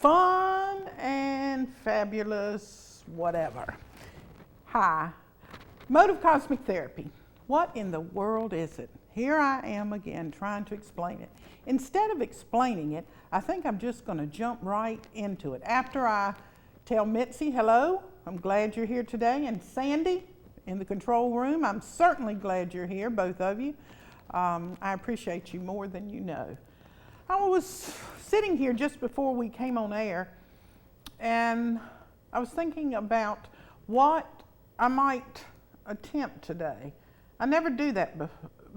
fun and fabulous whatever. Hi. Mode of cosmic therapy. What in the world is it? Here I am again trying to explain it. Instead of explaining it, I think I'm just going to jump right into it. After I tell Mitzi hello, I'm glad you're here today, and Sandy in the control room, I'm certainly glad you're here, both of you. I appreciate you more than you know. I was sitting here just before we came on air, and I was thinking about what I might attempt today. I never do that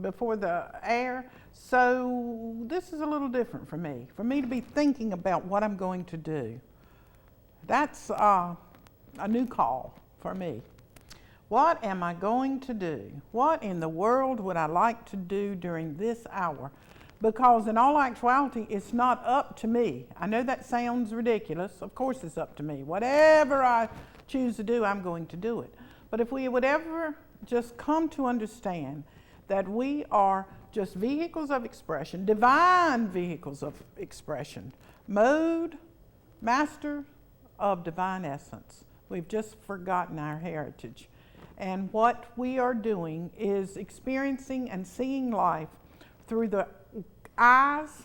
before the air, so this is a little different for me to be thinking about what I'm going to do. That's a new call for me. What am I going to do? What in the world would I like to do during this hour? Because in all actuality, it's not up to me. I know that sounds ridiculous. Of course it's up to me. Whatever I choose to do, I'm going to do it. But if we would ever just come to understand that we are just vehicles of expression, divine vehicles of expression, mode, master of divine essence. We've just forgotten our heritage. And what we are doing is experiencing and seeing life through the eyes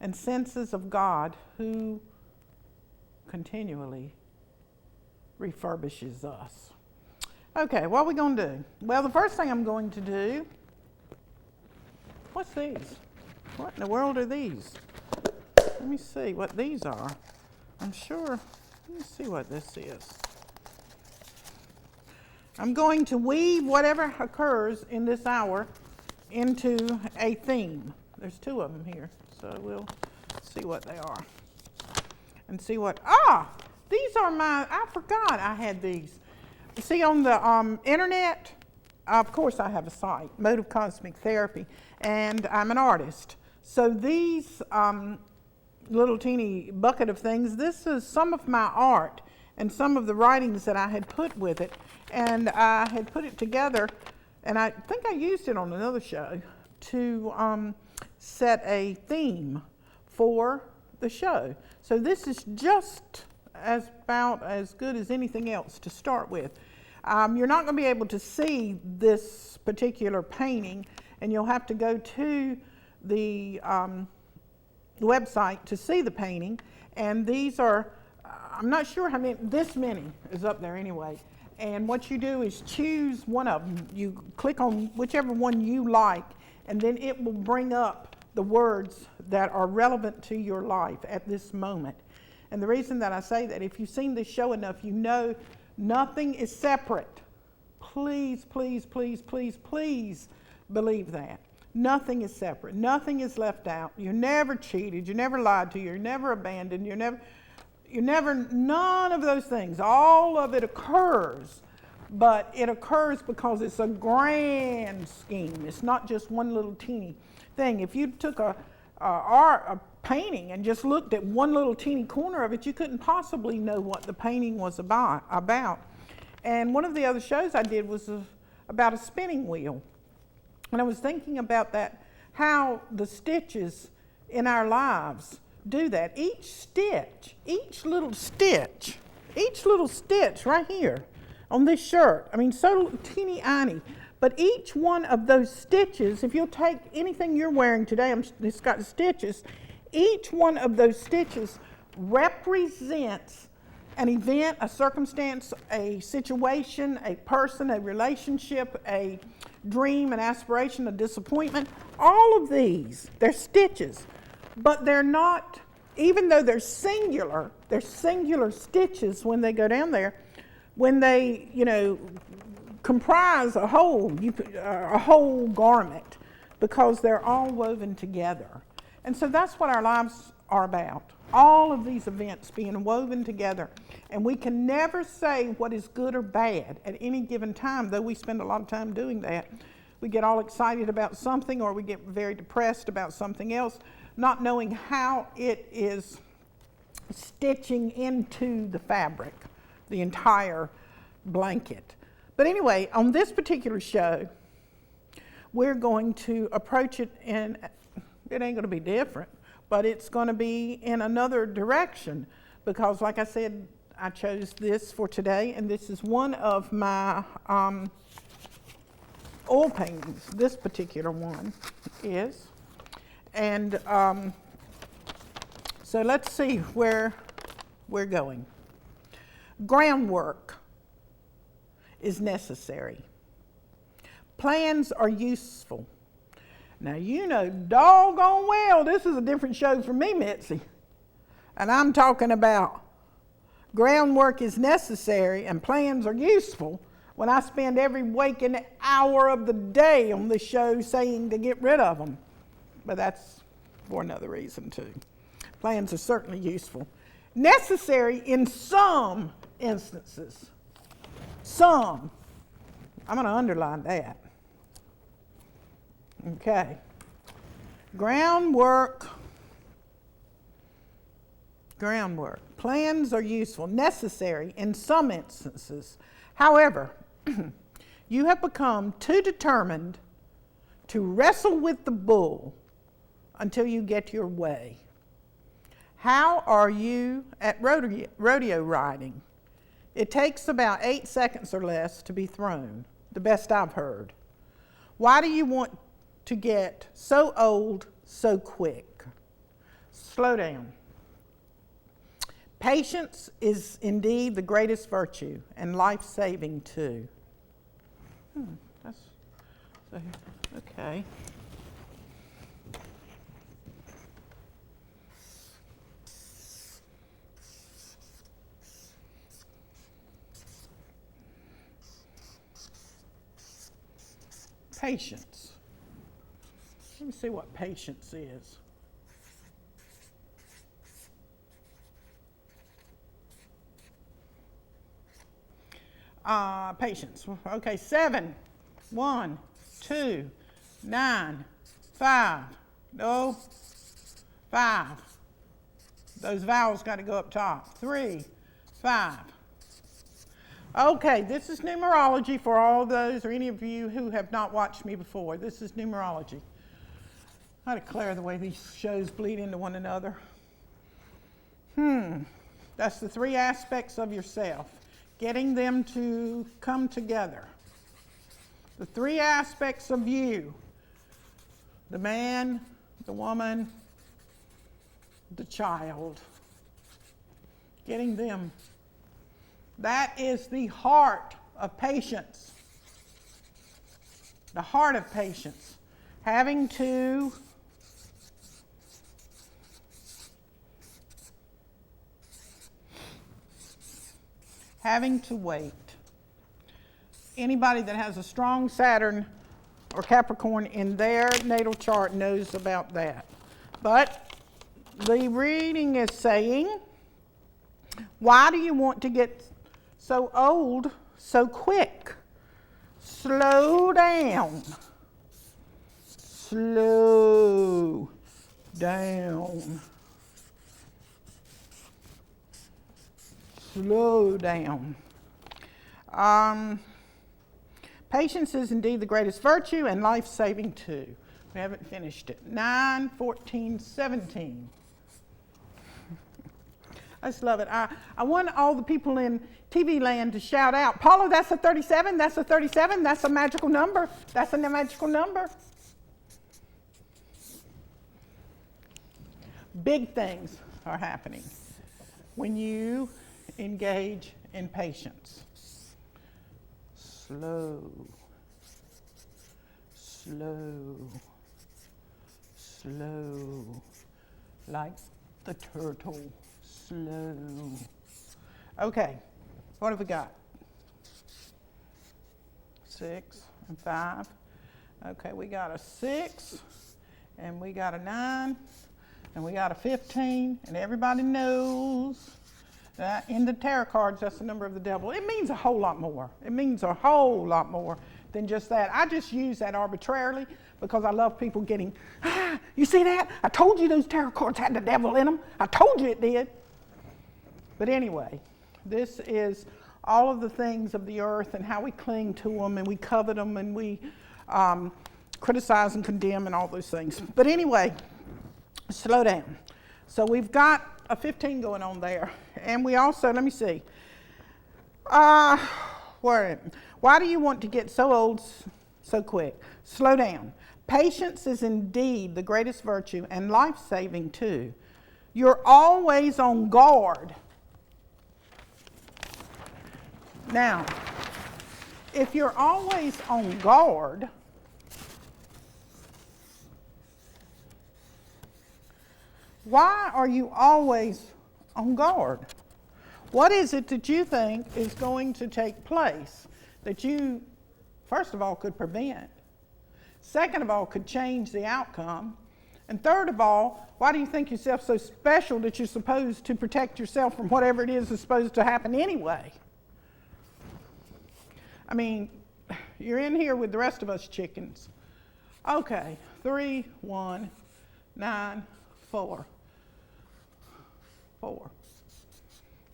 and senses of God, who continually refurbishes us. Okay, what are we going to do? Well, the first thing I'm going to do, what's these? What in the world are these? Let me see what these are. I'm sure, let me see what this is. I'm going to weave whatever occurs in this hour into a theme. There's two of them here, so we'll see what they are. And see what, these are I forgot I had these. You see on the internet, of course I have a site, Mode of Cosmic Therapy, and I'm an artist. So these little teeny bucket of things, this is some of my art and some of the writings that I had put with it. And I had put it together, and I think I used it on another show to set a theme for the show. So this is just about as good as anything else to start with. You're not going to be able to see this particular painting, and you'll have to go to the website to see the painting. And these are, I'm not sure how many, this many is up there anyway. And what you do is choose one of them. You click on whichever one you like, and then it will bring up the words that are relevant to your life at this moment. And the reason that I say that, if you've seen this show enough, you know nothing is separate. Please, please, please, please, please believe that. Nothing is separate. Nothing is left out. You're never cheated. You're never lied to. You're never abandoned. You're never, none of those things. All of it occurs, but it occurs because it's a grand scheme. It's not just one little teeny thing. If you took a painting and just looked at one little teeny corner of it, you couldn't possibly know what the painting was about. And one of the other shows I did was about a spinning wheel. And I was thinking about that, how the stitches in our lives do that. Each little stitch right here on this shirt, I mean, so teeny tiny, but each one of those stitches, if you'll take anything you're wearing today, it's got stitches, each one of those stitches represents an event, a circumstance, a situation, a person, a relationship, a dream, an aspiration, a disappointment. All of these, they're stitches. But they're not, even though they're singular stitches when they go down there, when they, comprise a whole garment, because they're all woven together. And so that's what our lives are about. All of these events being woven together. And we can never say what is good or bad at any given time, though we spend a lot of time doing that. We get all excited about something, or we get very depressed about something else, not knowing how it is stitching into the fabric, the entire blanket. But anyway, on this particular show, we're going to approach it, and it ain't going to be different. but it's going to be in another direction because, like I said, I chose this for today, and this is one of my oil paintings. This particular one is. And so let's see where we're going. Groundwork is necessary. Plans are useful. Now, you know doggone well this is a different show from me, Mitzi. And I'm talking about groundwork is necessary and plans are useful when I spend every waking hour of the day on this show saying to get rid of them. But that's for another reason too. Plans are certainly useful. Necessary in some instances. Some. I'm going to underline that. Okay. Groundwork. Plans are useful, necessary in some instances. However, you have become too determined to wrestle with the bull until you get your way. How are you at rodeo riding? It takes about 8 seconds or less to be thrown, the best I've heard. Why do you want to get so old so quick? Slow down. Patience is indeed the greatest virtue and life-saving too. Okay. Patience. Let me see what patience is. Patience. Okay, 7, 1, 2, 9, 5. No, 5. Those vowels got to go up top. 3, 5. Okay, this is numerology for all those or any of you who have not watched me before. This is numerology. I declare the way these shows bleed into one another. That's the 3 aspects of yourself. Getting them to come together. The 3 aspects of you. The man, the woman, the child. Getting them. That is the heart of patience. The heart of patience. Having to wait. Anybody that has a strong Saturn or Capricorn in their natal chart knows about that. But the reading is saying, why do you want to get so old so quick? Slow down. Slow down. Slow down. Patience is indeed the greatest virtue and life-saving too. We haven't finished it. 9, 14, 17. I just love it. I want all the people in TV land to shout out, Paula, that's a 37, that's a 37, that's a magical number, that's a magical number. Big things are happening when you engage in patience. Slow, slow, slow, like the turtle, slow. Okay, what have we got? 6 and 5. Okay, we got a 6, and we got a 9, and we got a 15, and everybody knows that in the tarot cards, that's the number of the devil. It means a whole lot more. It means a whole lot more than just that. I just use that arbitrarily because I love people getting, you see that? I told you those tarot cards had the devil in them. I told you it did. But anyway, this is all of the things of the earth and how we cling to them and we covet them and we criticize and condemn and all those things. But anyway, slow down. So we've got a 15 going on there. And we also, let me see. Why do you want to get so old so quick? Slow down. Patience is indeed the greatest virtue and life-saving too. You're always on guard. Now, if you're always on guard, why are you always on guard? What is it that you think is going to take place that you, first of all, could prevent? Second of all, could change the outcome? And third of all, why do you think yourself so special that you're supposed to protect yourself from whatever it is that's supposed to happen anyway? I mean, you're in here with the rest of us chickens. Okay, 3, 1, 9, 4. 4.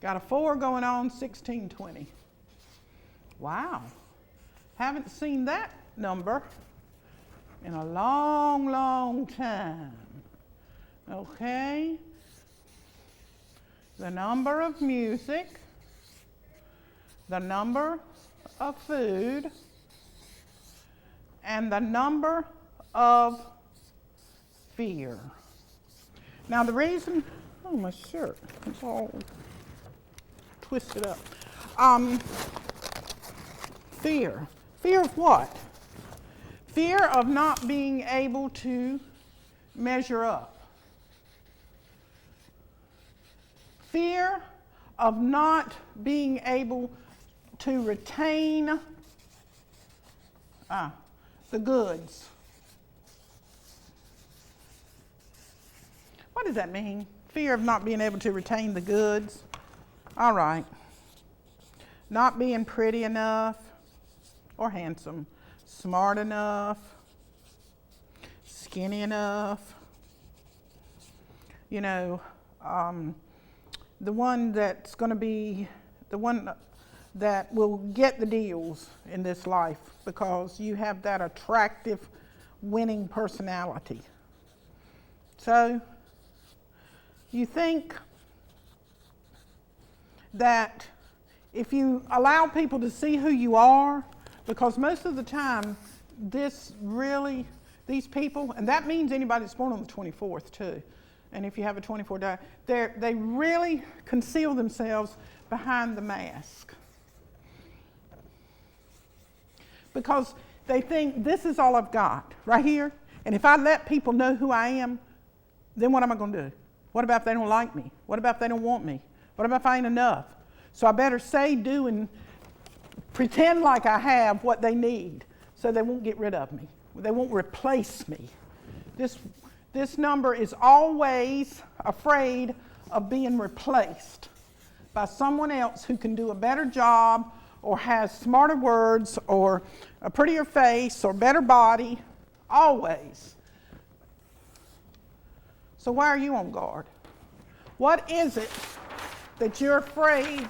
Got a 4 going on, 16, 20. Wow. Haven't seen that number in a long, long time. Okay. The number of music, the number of food, and the number of fear. Now the reason, oh, my shirt, it's all twisted up. Fear. Fear of what? Fear of not being able to measure up. Fear of not being able to retain the goods. What does that mean? Fear of not being able to retain the goods. All right. Not being pretty enough or handsome, smart enough, skinny enough. You know, the one that's going to be the one that will get the deals in this life because you have that attractive, winning personality. So, you think that if you allow people to see who you are, because most of the time, these people, and that means anybody that's born on the 24th too, and if you have a 24 day, they really conceal themselves behind the mask. Because they think this is all I've got, right here, and if I let people know who I am, then what am I going to do? What about if they don't like me? What about if they don't want me? What about if I ain't enough? So I better say, do, and pretend like I have what they need so they won't get rid of me. They won't replace me. This number is always afraid of being replaced by someone else who can do a better job or has smarter words or a prettier face or better body, always. So why are you on guard? What is it that you're afraid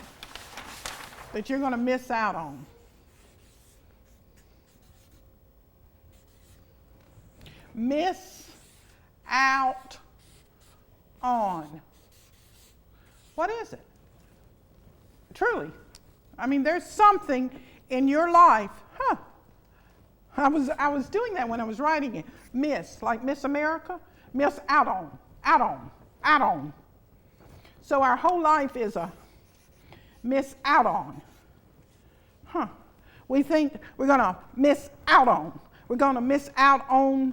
that you're going to miss out on? Miss out on. What is it? Truly. I mean, there's something in your life. I was doing that when I was writing it. Miss, like Miss America. Miss out on, out on, out on. So our whole life is a miss out on. We think we're going to miss out on. We're going to miss out on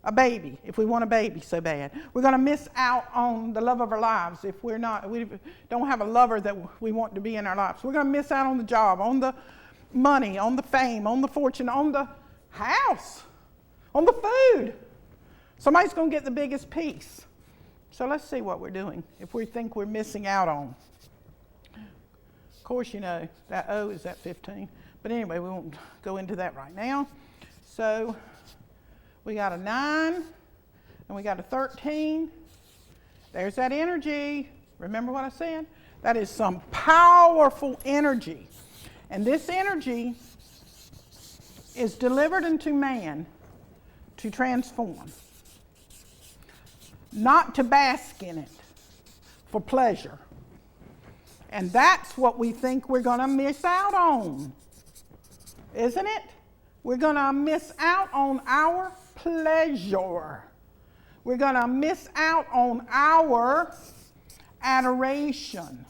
a baby if we want a baby so bad. We're going to miss out on the love of our lives if we don't have a lover that we want to be in our lives. We're going to miss out on the job, on the money, on the fame, on the fortune, on the house, on the food. Somebody's going to get the biggest piece. So let's see what we're doing if we think we're missing out on. Of course, you know, that O is at 15. But anyway, we won't go into that right now. So we got a 9 and we got a 13. There's that energy. Remember what I said? That is some powerful energy. And this energy is delivered into man to transform. not to bask in it for pleasure. And that's what we think we're going to miss out on, isn't it? We're going to miss out on our pleasure. We're going to miss out on our adoration.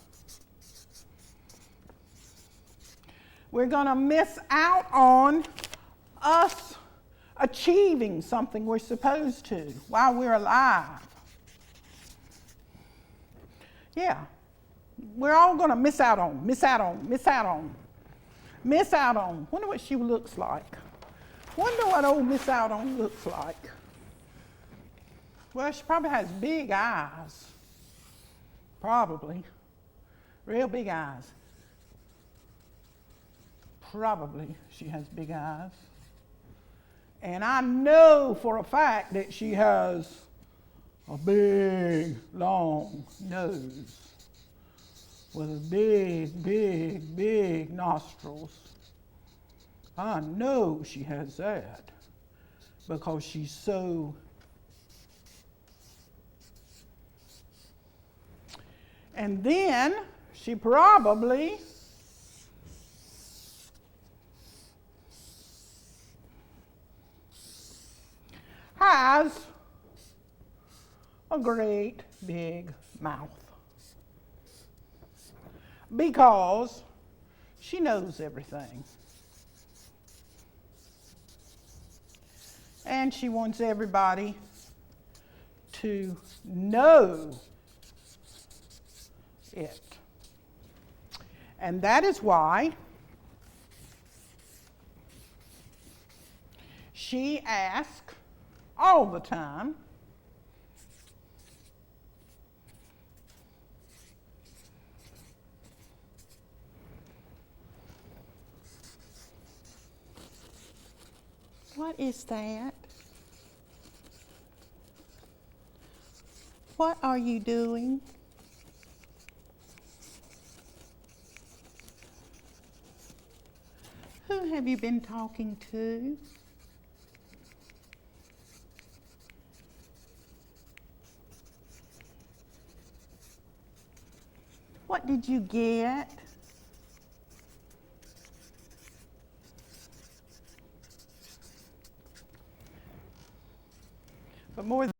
We're going to miss out on us achieving something we're supposed to while we're alive. Yeah, we're all going to miss out on. Wonder what she looks like. Wonder what old Miss Out On looks like. Well, she probably has big eyes. Probably. Real big eyes. Probably she has big eyes. And I know for a fact that she has a big, long nose with big nostrils. I know she has that because she's so. And then she probably has a great big mouth because she knows everything. And she wants everybody to know it. And that is why she asks all the time, what is that? What are you doing? Who have you been talking to? What did you get? But more